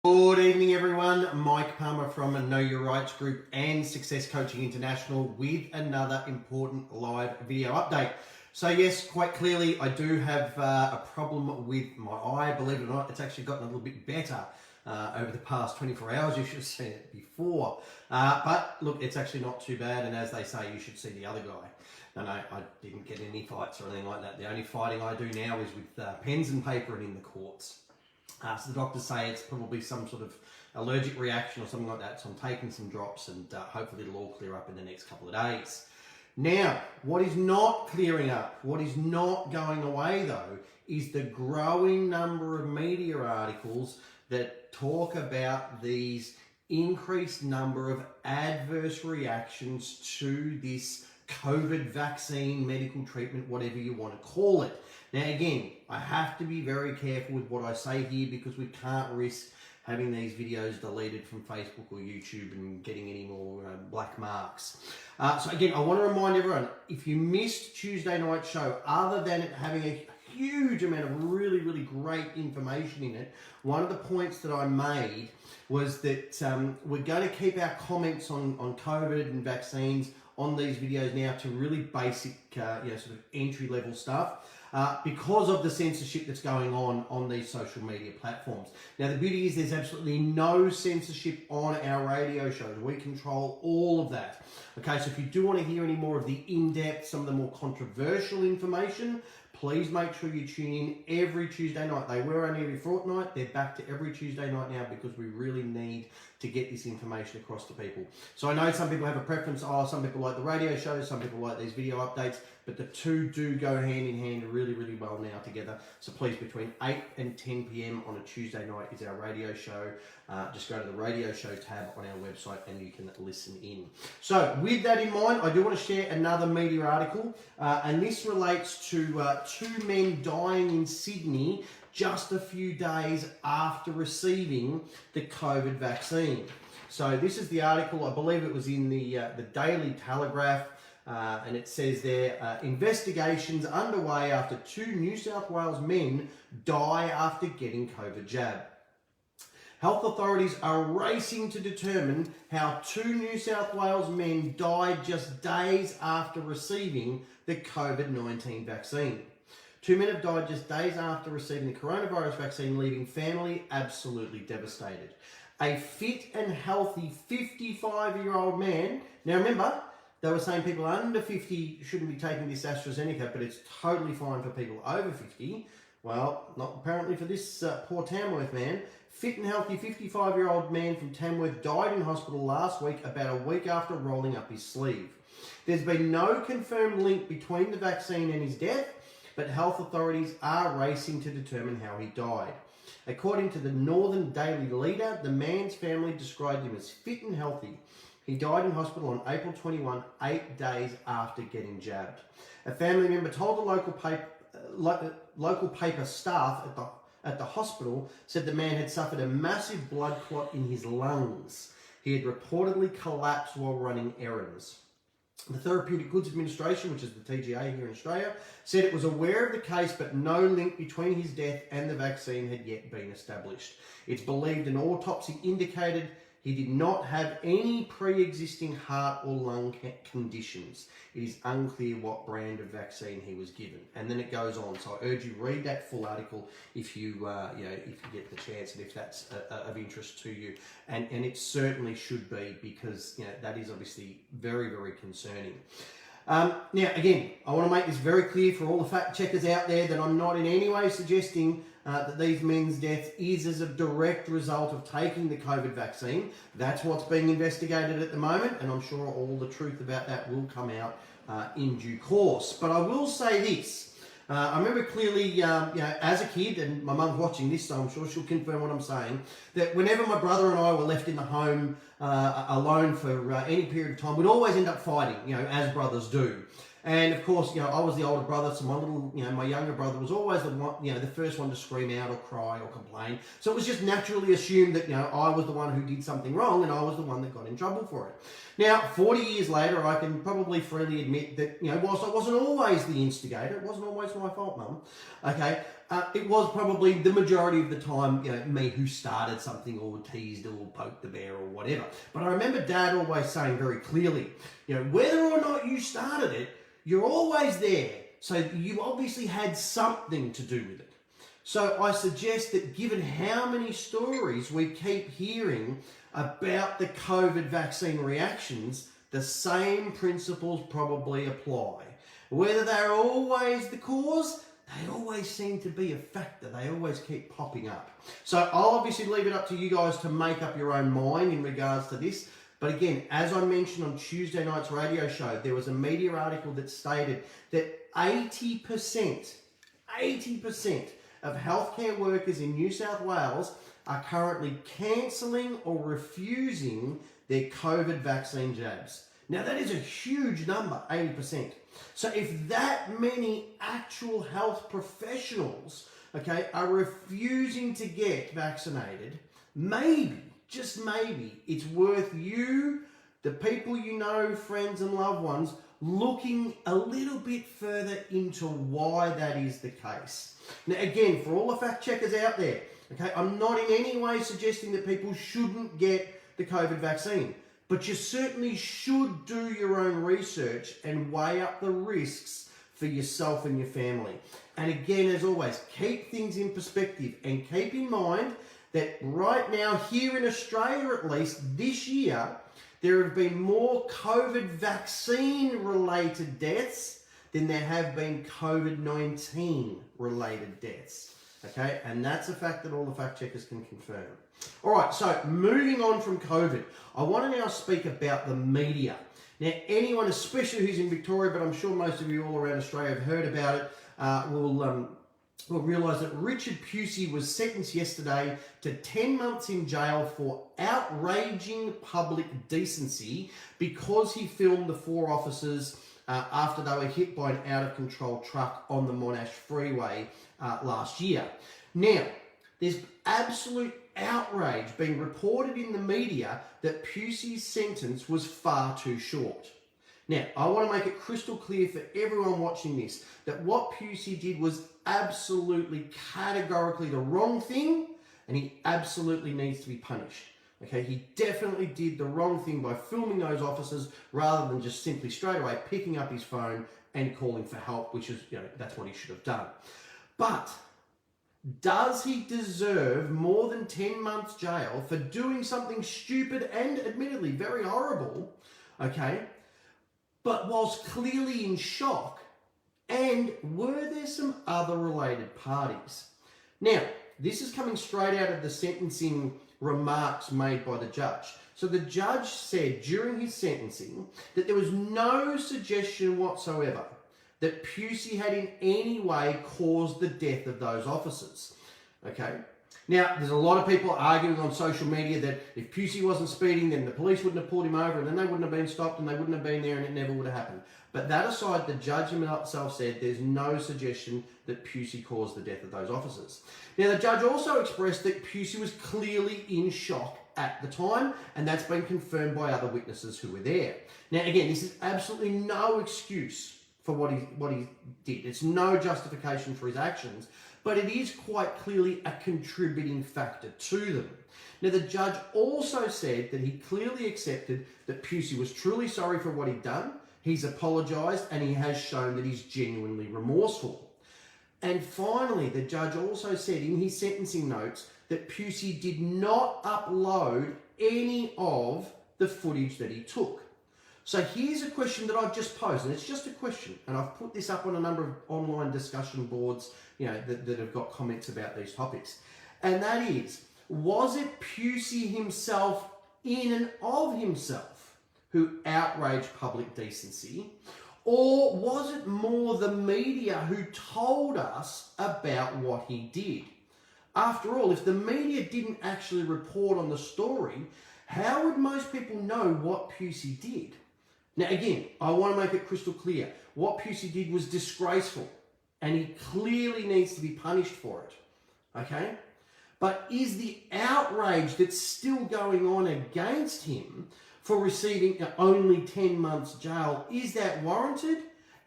Good evening everyone, Mike Palmer from Know Your Rights Group and Success Coaching International with another important live video update. So yes, quite clearly I do have a problem with my eye. Believe it or not, it's actually gotten a little bit better over the past 24 hours. You should have seen it before. But look, it's actually not too bad, and as they say, you should see the other guy. No, I didn't get any fights or anything like that. The only fighting I do now is with pens and paper and in the courts. So the doctors say it's probably some sort of allergic reaction or something like that. So I'm taking some drops and hopefully it'll all clear up in the next couple of days. Now, what is not clearing up, what is not going away though, is the growing number of media articles that talk about these increased number of adverse reactions to this COVID vaccine, medical treatment, whatever you want to call it. Now again, I have to be very careful with what I say here because we can't risk having these videos deleted from Facebook or YouTube and getting any more black marks. So again, I want to remind everyone, if you missed Tuesday night's show, other than it having a huge amount of really, really great information in it, one of the points that I made was that we're going to keep our comments on COVID and vaccines on these videos now to really basic, sort of entry-level stuff. Because of the censorship that's going on these social media platforms. Now the beauty is there's absolutely no censorship on our radio shows. We control all of that. Okay, so if you do want to hear any more of the in-depth, some of the more controversial information, please make sure you tune in every Tuesday night. They were only every fortnight. They're back to every Tuesday night now because we really need to get this information across to people. So I know some people have a preference. Some people like the radio shows, some people like these video updates, but the two do go hand in hand really, really well now together. So please, between 8 and 10 p.m. on a Tuesday night is our radio show. Just go to the radio show tab on our website and you can listen in. So with that in mind, I do want to share another media article, and this relates to two men dying in Sydney just a few days after receiving the COVID vaccine. So this is the article, I believe it was in the Daily Telegraph, and it says there, investigations underway after two New South Wales men die after getting COVID jab. Health authorities are racing to determine how two New South Wales men died just days after receiving the COVID-19 vaccine. Two men have died just days after receiving the coronavirus vaccine, leaving family absolutely devastated. A fit and healthy 55-year-old man, now remember, they were saying people under 50 shouldn't be taking this AstraZeneca, but it's totally fine for people over 50. Well, not apparently for this poor Tamworth man. Fit and healthy 55-year-old man from Tamworth died in hospital last week, about a week after rolling up his sleeve. There's been no confirmed link between the vaccine and his death, but health authorities are racing to determine how he died. According to the Northern Daily Leader, the man's family described him as fit and healthy. He died in hospital on April 21, 8 days after getting jabbed. A family member told the local paper staff at the hospital said the man had suffered a massive blood clot in his lungs. He had reportedly collapsed while running errands. The Therapeutic Goods Administration, which is the TGA here in Australia, said it was aware of the case, but no link between his death and the vaccine had yet been established. It's believed an autopsy indicated he did not have any pre-existing heart or lung conditions. It is unclear what brand of vaccine he was given. And then it goes on. So I urge you read that full article if you if you get the chance and if that's of interest to you. And it certainly should be, because that is obviously very, very concerning. Now, again, I want to make this very clear for all the fact checkers out there that I'm not in any way suggesting that these men's death is as a direct result of taking the COVID vaccine. That's what's being investigated at the moment, and I'm sure all the truth about that will come out in due course. But I will say this. I remember clearly, as a kid, and my mum's watching this, so I'm sure she'll confirm what I'm saying, that whenever my brother and I were left in the home alone for any period of time, we'd always end up fighting, as brothers do. And of course, I was the older brother, so my younger brother was always the one, the first one to scream out or cry or complain. So it was just naturally assumed that, I was the one who did something wrong and I was the one that got in trouble for it. Now, 40 years later, I can probably freely admit that, whilst I wasn't always the instigator, it wasn't always my fault, Mum, okay, it was probably the majority of the time, me who started something or teased or poked the bear or whatever. But I remember Dad always saying very clearly, whether or not you started it, you're always there. So you obviously had something to do with it. So I suggest that given how many stories we keep hearing about the COVID vaccine reactions, the same principles probably apply. Whether they're always the cause, they always seem to be a factor. They always keep popping up. So I'll obviously leave it up to you guys to make up your own mind in regards to this. But again, as I mentioned on Tuesday night's radio show, there was a media article that stated that 80% of healthcare workers in New South Wales are currently cancelling or refusing their COVID vaccine jabs. Now that is a huge number, 80%. So if that many actual health professionals, are refusing to get vaccinated, maybe, just maybe, it's worth you, the people you know, friends and loved ones, looking a little bit further into why that is the case. Now again, for all the fact checkers out there, I'm not in any way suggesting that people shouldn't get the COVID vaccine. But you certainly should do your own research and weigh up the risks for yourself and your family. And again, as always, keep things in perspective and keep in mind that right now, here in Australia at least, this year, there have been more COVID vaccine related deaths than there have been COVID-19 related deaths. And that's a fact that all the fact checkers can confirm. All right, so moving on from COVID, I want to now speak about the media. Now, anyone, especially who's in Victoria, but I'm sure most of you all around Australia have heard about it, will realise that Richard Pusey was sentenced yesterday to 10 months in jail for outraging public decency because he filmed the 4 officers after they were hit by an out-of-control truck on the Monash Freeway last year. Now, there's absolute outrage being reported in the media that Pusey's sentence was far too short. Now, I want to make it crystal clear for everyone watching this that what Pusey did was absolutely categorically the wrong thing, and he absolutely needs to be punished. He definitely did the wrong thing by filming those officers rather than just simply straight away picking up his phone and calling for help, which is, that's what he should have done. But does he deserve more than 10 months jail for doing something stupid and admittedly very horrible, but whilst clearly in shock? And were there some other related parties? Now, this is coming straight out of the sentencing remarks made by the judge. So the judge said during his sentencing that there was no suggestion whatsoever that Pusey had in any way caused the death of those officers. Now, there's a lot of people arguing on social media that if Pusey wasn't speeding, then the police wouldn't have pulled him over, and then they wouldn't have been stopped, and they wouldn't have been there, and it never would have happened. But that aside, the judge himself said there's no suggestion that Pusey caused the death of those officers. Now, the judge also expressed that Pusey was clearly in shock at the time, and that's been confirmed by other witnesses who were there. Now, again, this is absolutely no excuse for what he did. It's no justification for his actions, but it is quite clearly a contributing factor to them. Now, the judge also said that he clearly accepted that Pusey was truly sorry for what he'd done, he's apologised, and he has shown that he's genuinely remorseful. And finally, the judge also said in his sentencing notes that Pusey did not upload any of the footage that he took. So here's a question that I've just posed, and it's just a question, and I've put this up on a number of online discussion boards, that have got comments about these topics. And that is, was it Pusey himself in and of himself who outraged public decency, or was it more the media who told us about what he did? After all, if the media didn't actually report on the story, how would most people know what Pusey did? Now, again, I want to make it crystal clear. What Pusey did was disgraceful, and he clearly needs to be punished for it, But is the outrage that's still going on against him for receiving only 10 months jail, is that warranted?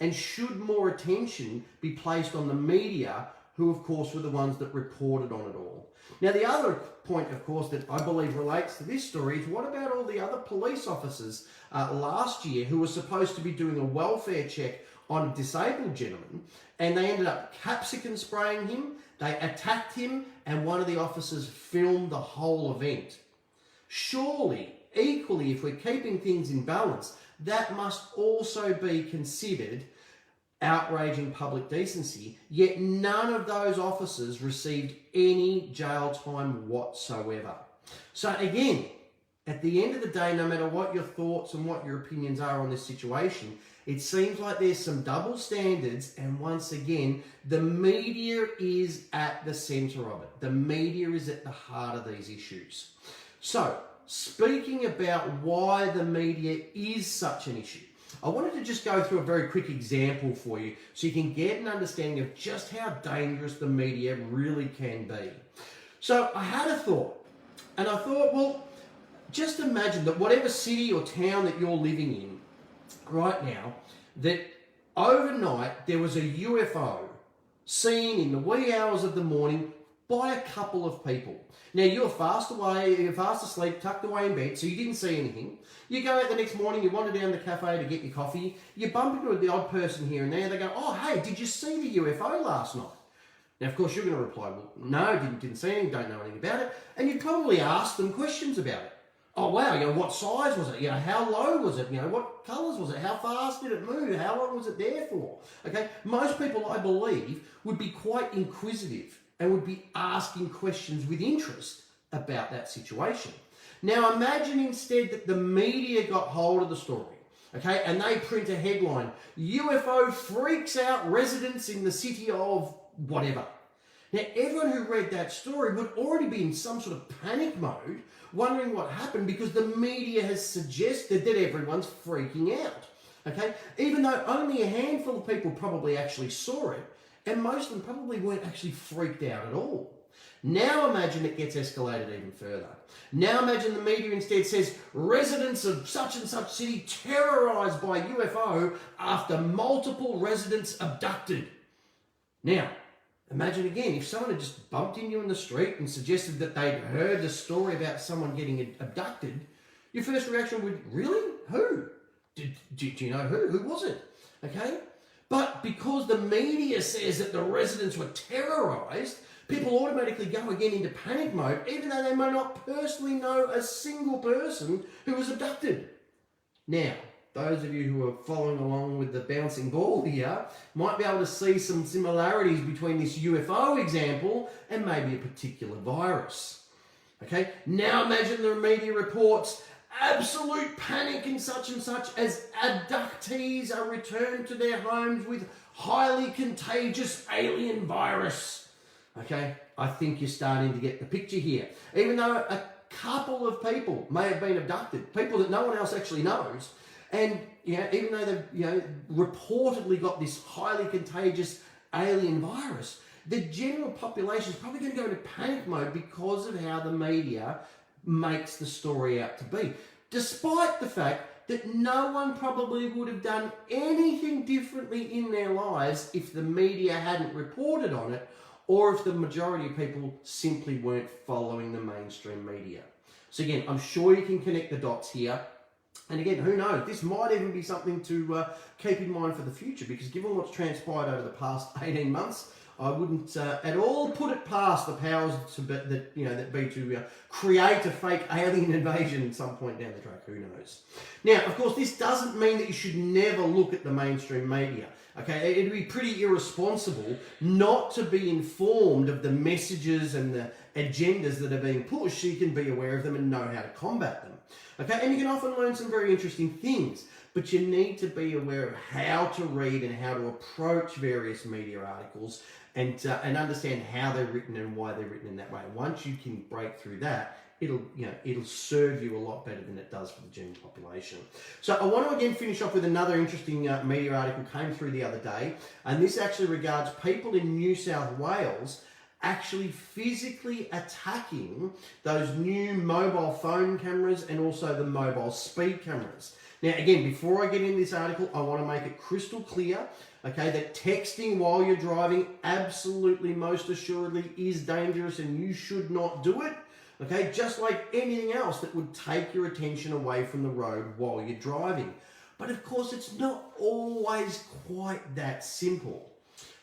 And should more attention be placed on the media who of course were the ones that reported on it all. Now the other point, of course, that I believe relates to this story is what about all the other police officers last year who were supposed to be doing a welfare check on a disabled gentleman, and they ended up capsicum spraying him, they attacked him, and one of the officers filmed the whole event. Surely, equally, if we're keeping things in balance, that must also be considered outraging public decency, yet none of those officers received any jail time whatsoever. So again, at the end of the day, no matter what your thoughts and what your opinions are on this situation, it seems like there's some double standards, and once again, the media is at the centre of it. The media is at the heart of these issues. So, speaking about why the media is such an issue, I wanted to just go through a very quick example for you so you can get an understanding of just how dangerous the media really can be. So I had a thought, and I thought, well, just imagine that whatever city or town that you're living in right now, that overnight there was a UFO seen in the wee hours of the morning by a couple of people. Now, you're fast asleep, tucked away in bed, so you didn't see anything. You go out the next morning, you wander down the cafe to get your coffee, you bump into the odd person here and there, they go, oh, hey, did you see the UFO last night? Now, of course, you're going to reply, well, no, didn't see anything, don't know anything about it, and you'd probably ask them questions about it. Oh, wow, what size was it? How low was it? What colours was it? How fast did it move? How long was it there for? Okay, most people, I believe, would be quite inquisitive and would be asking questions with interest about that situation. Now imagine instead that the media got hold of the story, okay, and they print a headline, UFO freaks out residents in the city of whatever. Now everyone who read that story would already be in some sort of panic mode, wondering what happened because the media has suggested that everyone's freaking out, okay, even though only a handful of people probably actually saw it, and most of them probably weren't actually freaked out at all. Now imagine it gets escalated even further. Now imagine the media instead says, residents of such and such city terrorised by UFO after multiple residents abducted. Now, imagine again, if someone had just bumped into you in the street and suggested that they'd heard the story about someone getting abducted, your first reaction would, really? Who? Do you know who? Who was it? Okay? But because the media says that the residents were terrorised, people automatically go again into panic mode, even though they may not personally know a single person who was abducted. Now, those of you who are following along with the bouncing ball here might be able to see some similarities between this UFO example and maybe a particular virus. Okay, now imagine the media reports absolute panic in such and such as abductees are returned to their homes with highly contagious alien virus. Okay, I think you're starting to get the picture here. Even though a couple of people may have been abducted, people that no one else actually knows, and even though they've reportedly got this highly contagious alien virus, the general population is probably going to go into panic mode because of how the media makes the story out to be, despite the fact that no one probably would have done anything differently in their lives if the media hadn't reported on it, or if the majority of people simply weren't following the mainstream media. So again, I'm sure you can connect the dots here. And again, who knows, this might even be something to keep in mind for the future, because given what's transpired over the past 18 months, I wouldn't at all put it past the powers that be to create a fake alien invasion at some point down the track. Who knows? Now, of course, this doesn't mean that you should never look at the mainstream media. Okay, it'd be pretty irresponsible not to be informed of the messages and the agendas that are being pushed, so you can be aware of them and know how to combat them. Okay, and you can often learn some very interesting things, but you need to be aware of how to read and how to approach various media articles and understand how they're written and why they're written in that way. Once you can break through that, it'll serve you a lot better than it does for the general population. So I want to again finish off with another interesting media article came through the other day, and this actually regards people in New South Wales actually physically attacking those new mobile phone cameras and also the mobile speed cameras. Now, again, before I get into this article, I want to make it crystal clear, okay, that texting while you're driving absolutely, most assuredly is dangerous and you should not do it, okay, just like anything else that would take your attention away from the road while you're driving. But of course, it's not always quite that simple.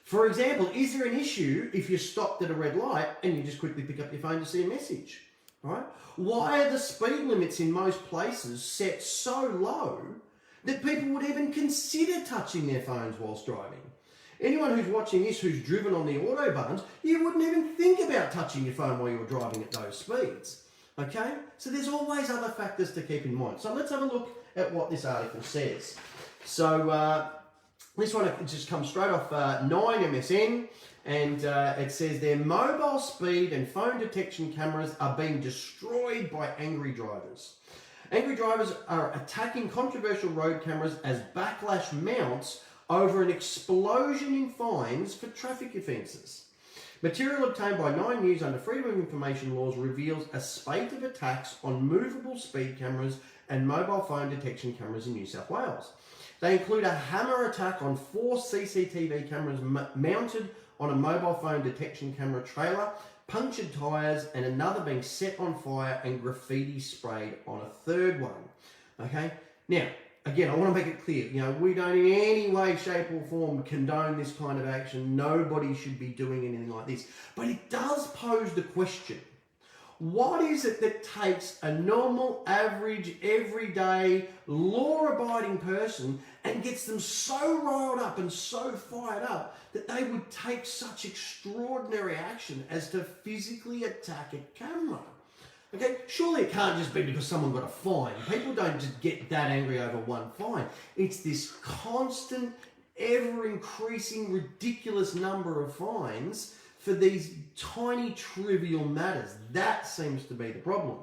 For example, is there an issue if you're stopped at a red light and you just quickly pick up your phone to see a message? Right? Why are the speed limits in most places set so low that people would even consider touching their phones whilst driving? Anyone who's watching this who's driven on the autobahns, you wouldn't even think about touching your phone while you were driving at those speeds. Okay? So there's always other factors to keep in mind. So let's have a look at what this article says. So this one just comes straight off 9MSN. And it says their mobile speed and phone detection cameras are being destroyed by angry drivers. Angry drivers are attacking controversial road cameras as backlash mounts over an explosion in fines for traffic offences. Material obtained by 9 News under Freedom of Information laws reveals a spate of attacks on movable speed cameras and mobile phone detection cameras in New South Wales. They include a hammer attack on 4 CCTV cameras mounted on a mobile phone detection camera trailer, punctured tyres, and another being set on fire and graffiti sprayed on a third one. Okay? Now, again, I want to make it clear, we don't in any way, shape or form condone this kind of action. Nobody should be doing anything like this. But it does pose the question, what is it that takes a normal, average, everyday, law-abiding person and gets them so riled up and so fired up that they would take such extraordinary action as to physically attack a camera? Okay, surely it can't just be because someone got a fine. People don't just get that angry over one fine. It's this constant, ever-increasing, ridiculous number of fines for these tiny, trivial matters. That seems to be the problem.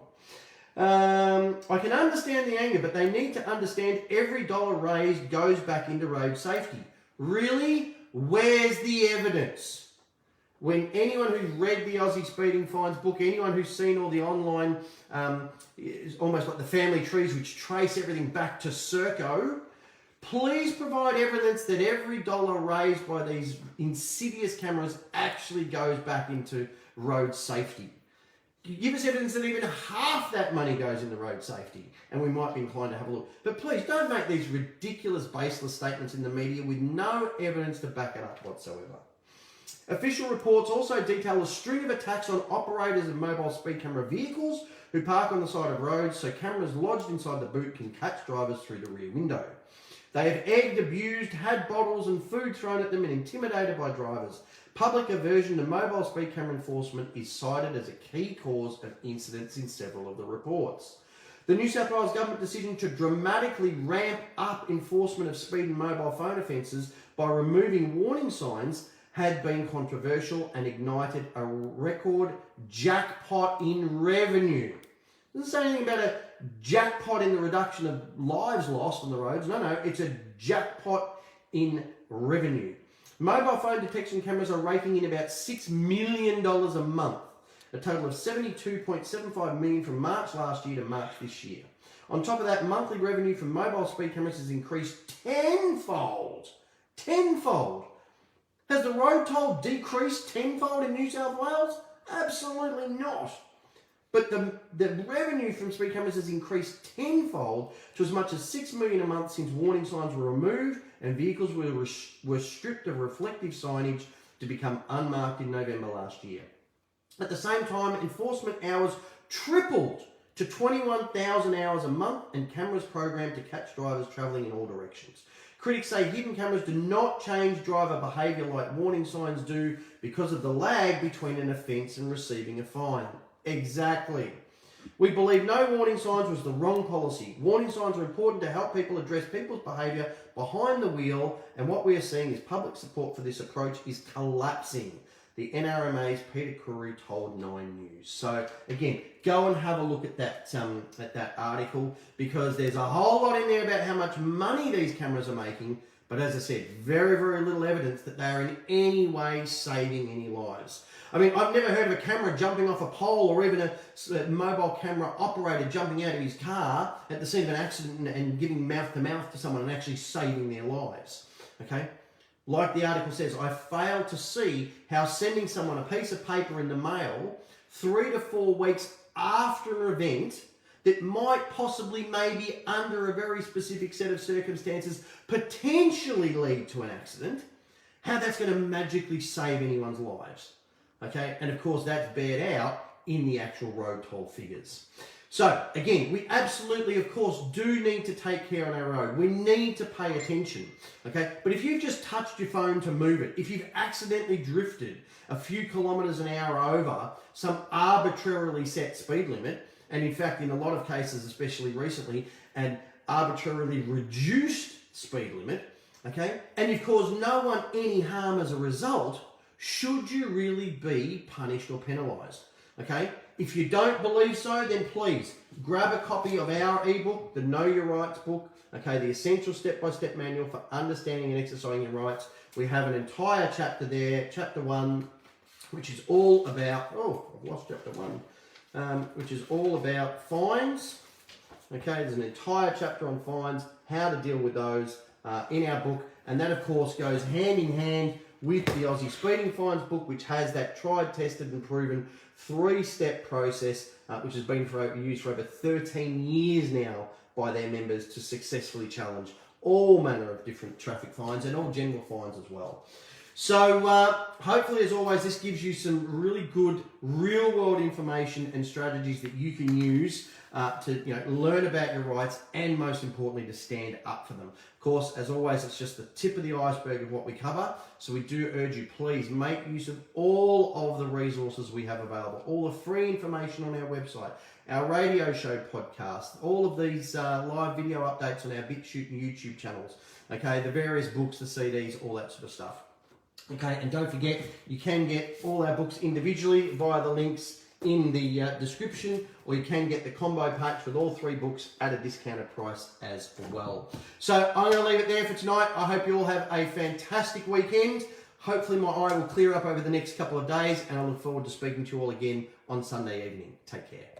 I can understand the anger, but they need to understand every dollar raised goes back into road safety. Really? Where's the evidence? When anyone who's read the Aussie Speeding Fines book, anyone who's seen all the online, it's almost like the family trees which trace everything back to Serco, please provide evidence that every dollar raised by these insidious cameras actually goes back into road safety. Give us evidence that even half that money goes into road safety, and we might be inclined to have a look. But please don't make these ridiculous, baseless statements in the media with no evidence to back it up whatsoever. Official reports also detail a string of attacks on operators of mobile speed camera vehicles who park on the side of roads so cameras lodged inside the boot can catch drivers through the rear window. They have egged, abused, had bottles and food thrown at them and intimidated by drivers. Public aversion to mobile speed camera enforcement is cited as a key cause of incidents in several of the reports. The New South Wales government decision to dramatically ramp up enforcement of speed and mobile phone offences by removing warning signs had been controversial and ignited a record jackpot in revenue. It doesn't say anything about a jackpot in the reduction of lives lost on the roads. No, it's a jackpot in revenue. Mobile phone detection cameras are raking in about $6 million a month, a total of $72.75 million from March last year to March this year. On top of that, monthly revenue from mobile speed cameras has increased tenfold. Tenfold. Has the road toll decreased tenfold in New South Wales? Absolutely not. But the revenue from speed cameras has increased tenfold to as much as $6 million a month since warning signs were removed and vehicles were stripped of reflective signage to become unmarked in November last year. At the same time, enforcement hours tripled to 21,000 hours a month and cameras programmed to catch drivers travelling in all directions. Critics say hidden cameras do not change driver behaviour like warning signs do because of the lag between an offence and receiving a fine. Exactly. We believe no warning signs was the wrong policy. Warning signs are important to help people address people's behaviour behind the wheel, and what we are seeing is public support for this approach is collapsing. The NRMA's Peter Curry told 9 News. So again, go and have a look at that article, because there's a whole lot in there about how much money these cameras are making, But as I said, very, very little evidence that they are in any way saving any lives. I mean, I've never heard of a camera jumping off a pole or even a mobile camera operator jumping out of his car at the scene of an accident and giving mouth-to-mouth to someone and actually saving their lives, okay? Like the article says, I fail to see how sending someone a piece of paper in the mail 3 to 4 weeks after an event that might possibly, maybe under a very specific set of circumstances, potentially lead to an accident, how that's going to magically save anyone's lives. Okay, and of course that's bared out in the actual road toll figures. So again, we absolutely, of course, do need to take care on our road. We need to pay attention, okay? But if you've just touched your phone to move it, if you've accidentally drifted a few kilometres an hour over some arbitrarily set speed limit, and in fact, in a lot of cases, especially recently, an arbitrarily reduced speed limit, okay, and you've caused no one any harm as a result, should you really be punished or penalised? Okay? If you don't believe so, then please grab a copy of our ebook, the Know Your Rights book, okay, the essential step-by-step manual for understanding and exercising your rights. We have an entire chapter there, chapter 1, which is all about, I've lost chapter 1, which is all about fines. Okay, there's an entire chapter on fines, how to deal with those in our book, and that of course goes hand in hand with the Aussie Speeding Fines book, which has that tried, tested and proven 3-step process, which has been used for over 13 years now by their members to successfully challenge all manner of different traffic fines and all general fines as well. So hopefully, as always, this gives you some really good real-world information and strategies that you can use to learn about your rights and, most importantly, to stand up for them. Of course, as always, it's just the tip of the iceberg of what we cover. So we do urge you, please make use of all of the resources we have available, all the free information on our website, our radio show podcast, all of these live video updates on our BitChute and YouTube channels, okay, the various books, the CDs, all that sort of stuff. Okay, and don't forget, you can get all our books individually via the links in the description, or you can get the combo patch with all 3 books at a discounted price as well. So I'm going to leave it there for tonight. I hope you all have a fantastic weekend. Hopefully my eye will clear up over the next couple of days, and I look forward to speaking to you all again on Sunday evening. Take care.